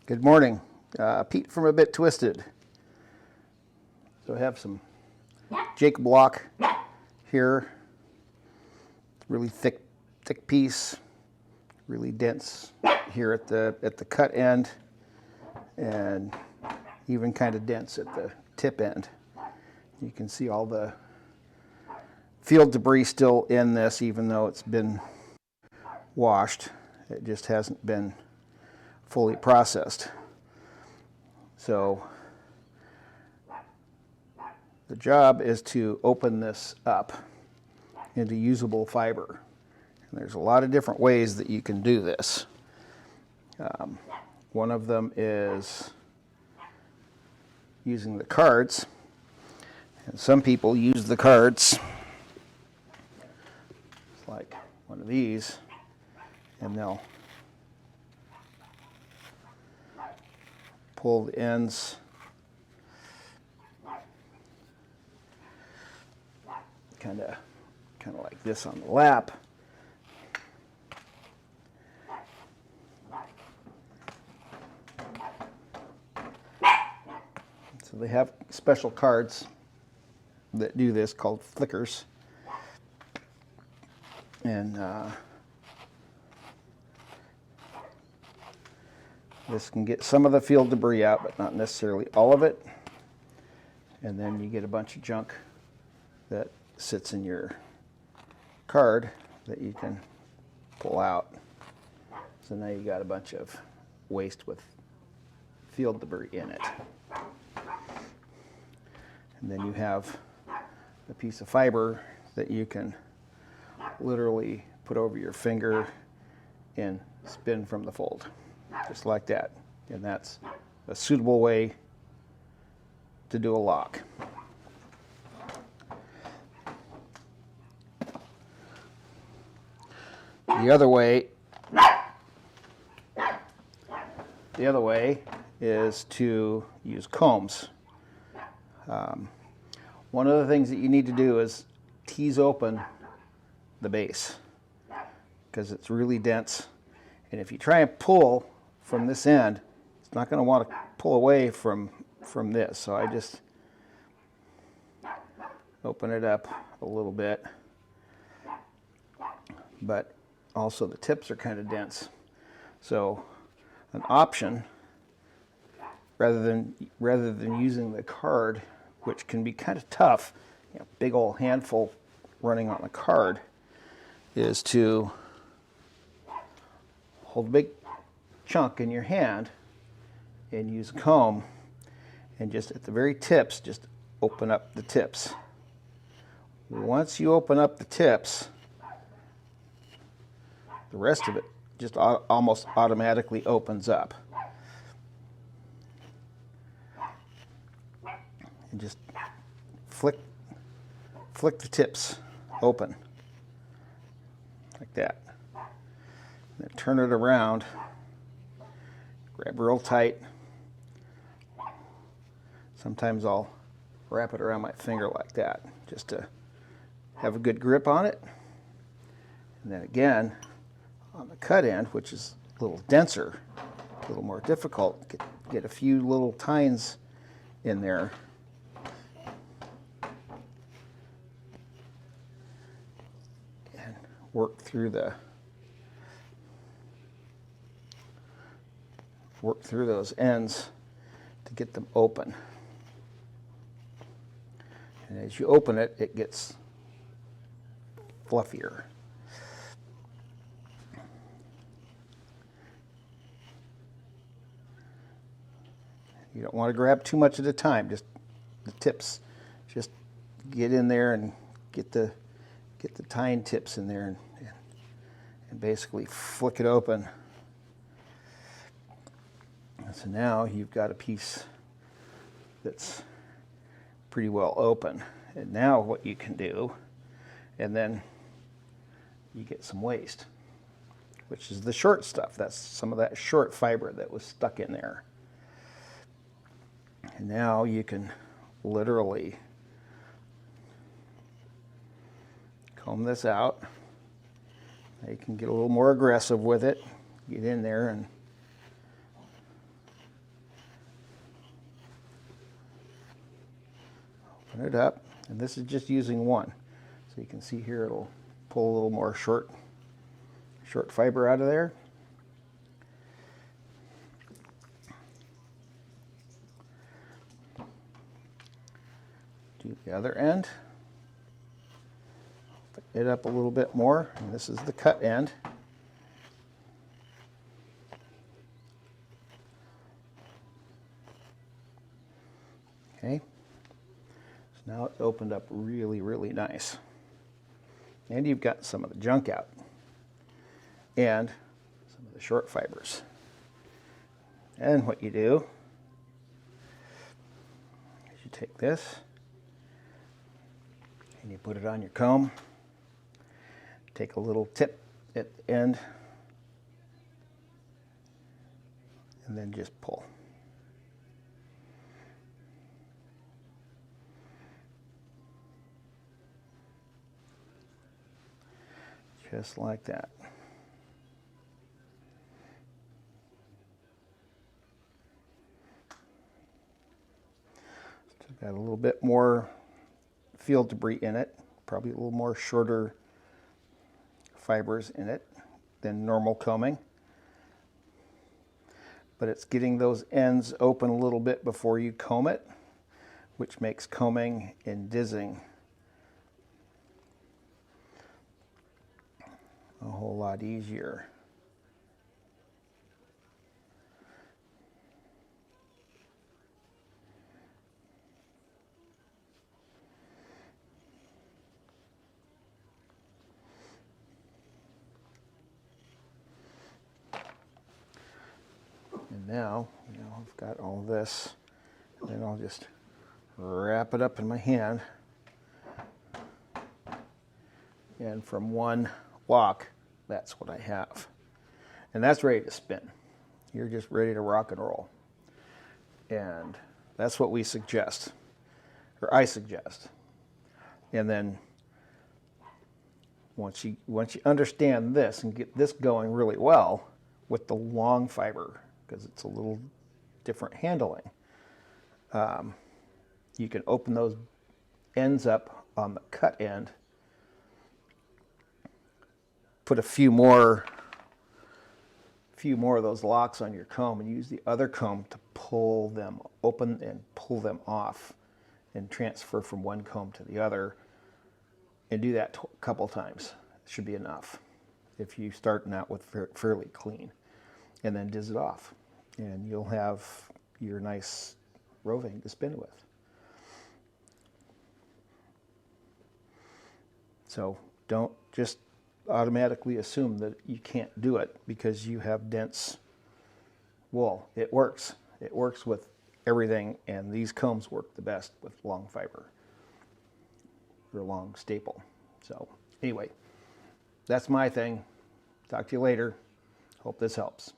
Good morning. Pete from A Bit Twisted. So I have some Jake block here. Really thick piece, really dense here at the cut end, and even kind of dense at the tip end. You can see all the field debris still in this, even though it's been washed. It just hasn't been fully processed. So the job is to open this up into usable fiber. And there's a lot of different ways that you can do this. One of them is using the cards. And some people use the cards like one of these, and they'll pull the ends kind of like this on the lap. So they have special cards that do this called flickers, and this can get some of the field debris out, but not necessarily all of it. And then you get a bunch of junk that sits in your card that you can pull out. So now you got a bunch of waste with field debris in it. And then you have a piece of fiber that you can literally put over your finger and spin from the fold, just like that. And that's a suitable way to do a lock. The other way is to use combs. One of the things that you need to do is tease open the base because it's really dense. And if you try and pull from this end, it's not going to want to pull away from this. So I just open it up a little bit. But also the tips are kind of dense. So an option, rather than using the card, which can be kind of tough, big old handful running on the card, is to hold a big chunk in your hand and use a comb and just at the very tips, just open up the tips. Once you open up the tips, the rest of it just almost automatically opens up. And just flick the tips open like that. Then turn it around, grab real tight. Sometimes I'll wrap it around my finger like that just to have a good grip on it. And then again, on the cut end, which is a little denser, a little more difficult, get a few little tines in there. And work through those ends to get them open. And as you open it, it gets fluffier. You don't want to grab too much at a time, just the tips. Just get in there and get the tine tips in there and basically flick it open. And so now you've got a piece that's pretty well open. And now what you can do, and then you get some waste, which is the short stuff. That's some of that short fiber that was stuck in there. And now you can literally comb this out. Now you can get a little more aggressive with it. Get in there and Open it up, and this is just using one. So you can see here it'll pull a little more short fiber out of there. Do the other end. Put it up a little bit more, and this is the cut end. Okay, so now it's opened up really, really nice. And you've got some of the junk out and some of the short fibers. And what you do is you take this and you put it on your comb, take a little tip at the end, and then just pull. Just like that. Still got a little bit more field debris in it, probably a little more shorter fibers in it than normal combing. But it's getting those ends open a little bit before you comb it, which makes combing and dizzing a whole lot easier. And now, I've got all this, and then I'll just wrap it up in my hand. And from one lock, that's what I have. And that's ready to spin. You're just ready to rock and roll. And that's what we suggest, or I suggest. And then once you understand this and get this going really well with the long fiber, because it's a little different handling, you can open those ends up on the cut end, put a few more of those locks on your comb, and use the other comb to pull them open and pull them off and transfer from one comb to the other, and do that a couple times. It should be enough if you starting out with fairly clean, and then diz it off, and you'll have your nice roving to spin with. So don't just automatically assume that you can't do it because you have dense wool. It works. It works with everything, and these combs work the best with long fiber or long staple. So anyway, that's my thing. Talk to you later. Hope this helps.